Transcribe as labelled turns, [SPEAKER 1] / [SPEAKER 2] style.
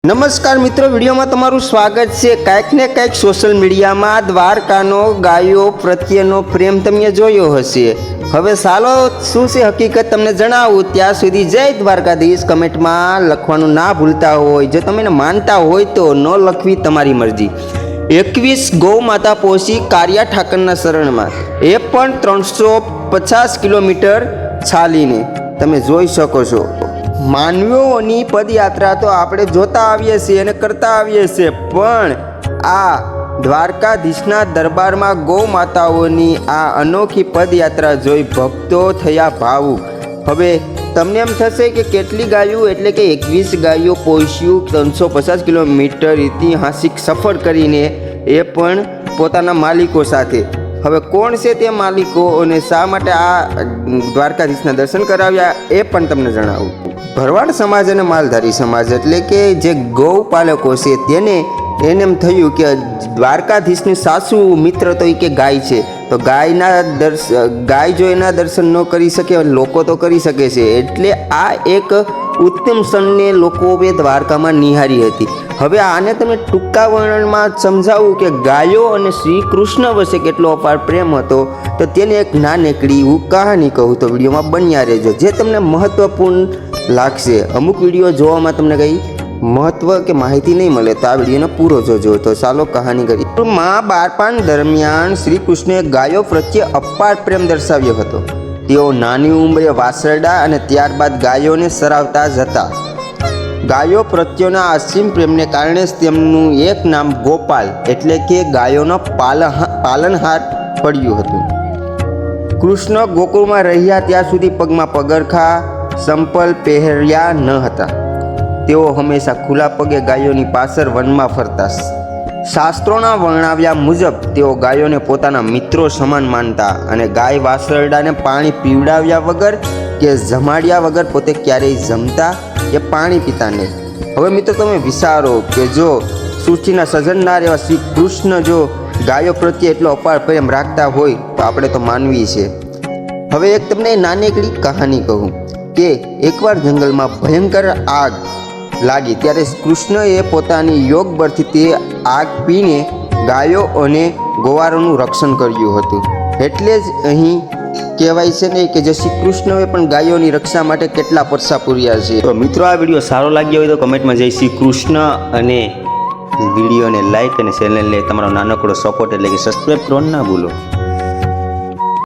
[SPEAKER 1] નમસ્કાર મિત્રો, વિડીયોમાં તમારું સ્વાગત છે। કાંઈક ને કાંઈક સોશિયલ મીડિયામાં દ્વારકાનો ગાયો પ્રત્યેનો પ્રેમ તમે જોયો હશે। હવે ચાલો શું છે હકીકત તમને જણાવું। ત્યાં સુધી જય દ્વારકાધીશ કમેન્ટમાં લખવાનું ના ભૂલતા હોય। જો તમે માનતા હોય તો ન લખવી તમારી મરજી। 21 ગૌ માતા પોષી કારિયા ઠાકરના શરણમાં, એ પણ 350 કિલોમીટર ચાલીને। તમે જોઈ શકો છો માનવીઓની પદયાત્રા તો આપણે જોતા આવીએ છીએ અને કરતા આવીએ છીએ, પણ આ દ્વારકાધીશના દરબારમાં ગૌ માતાઓની આ અનોખી પદયાત્રા જોઈ ભક્તો થયા ભાવુક। હવે તમને એમ થશે કે કેટલી ગાયો, એટલે કે 21 ગાયો પોષ્યું 350 કિલોમીટર ઐતિહાસિક સફર કરીને, એ પણ પોતાના માલિકો સાથે। હવે કોણ છે તે માલિકો અને શા માટે આ દ્વારકાધીશના દર્શન કરાવ્યા એ પણ તમને જણાવું। ભરવાડ સમાજ અને માલધારી સમાજ, એટલે કે જે ગૌપાલકો છે એને એમ થયું કે દ્વારકાધીશની સાસુ મિત્ર તો એ કે ગાય છે, તો ગાય જો એના દર્શન ન કરી શકે, લોકો તો કરી શકે છે। એટલે આ એક ઉત્તમ ક્ષણને લોકોએ દ્વારકામાં નિહારી હતી। હવે આને તમે ટૂંકા વર્ણનમાં સમજાવું કે ગાયો અને શ્રી કૃષ્ણ વચ્ચે કેટલો અપાર પ્રેમ હતો, તો તેને એક નાનકડી હું કહાની કહું તો વિડીયોમાં બન્યા રહેજો, જે તમને મહત્વપૂર્ણ લાગશે। અમુક વિડીયો જોવામાં તમને કંઈ મહત્વ કે માહિતી નહીં મળે, તો આ વિડીયોને પૂરો જોજો। તો ચાલો કહાની કરી। માં બાળપણ દરમિયાન શ્રી કૃષ્ણે ગાયો પ્રત્યે અપાર પ્રેમ દર્શાવ્યો હતો। તેઓ નાની ઉંમરે વાસરડા અને ત્યારબાદ ગાયોને સરાવતા જ હતા। ગાયો પ્રત્યેના અસીમ પ્રેમને કારણે જ તેમનું એક નામ ગોપાલ, એટલે કે ગાયોનો પાલનહાર પડ્યું હતું। કૃષ્ણ ગોકુળમાં રહ્યા ત્યાં સુધી પગમાં પગરખા સંપલ પહેર્યા ન હતા। તેઓ હંમેશા ખુલ્લા પગે ગાયોની પાછળ વનમાં ફરતા। શાસ્ત્રોના વર્ણવ્યા મુજબ તેઓ ગાયોને પોતાના મિત્રો સમાન માનતા અને ગાય વાસરડાને પાણી પીવડાવ્યા વગર કે જમાડ્યા વગર પોતે ક્યારેય જમતા કે પાણી પીતા નહીં। હવે મિત્રો તમે વિચારો કે જો સૃષ્ટિના સર્જનહાર એવા શ્રી કૃષ્ણ જો ગાયો પ્રત્યે એટલો અપાર પ્રેમ રાખતા હોય, તો આપણે તો માનવી છે। હવે એક તમને નાનકડી કહાની કહું કે એકવાર જંગલમાં ભયંકર આગ લાગી, ત્યારે કૃષ્ણએ પોતાની યોગ બળથી તે આગ પીને ગાયો અને ગોવારોનું રક્ષણ કર્યું હતું। એટલે જ અહીં કહેવાય છે ને કે જે શ્રી કૃષ્ણએ પણ ગાયોની રક્ષા માટે કેટલા પરસા પૂર્યા છે। તો મિત્રો આ વિડીયો સારો લાગ્યો હોય તો કમેન્ટમાં જય શ્રી કૃષ્ણ અને વિડીયોને લાઈક અને ચેનલને તમારો નાનકડો સપોર્ટ એટલે કે સબસ્ક્રાઈબ કરવાનું ના ભૂલો।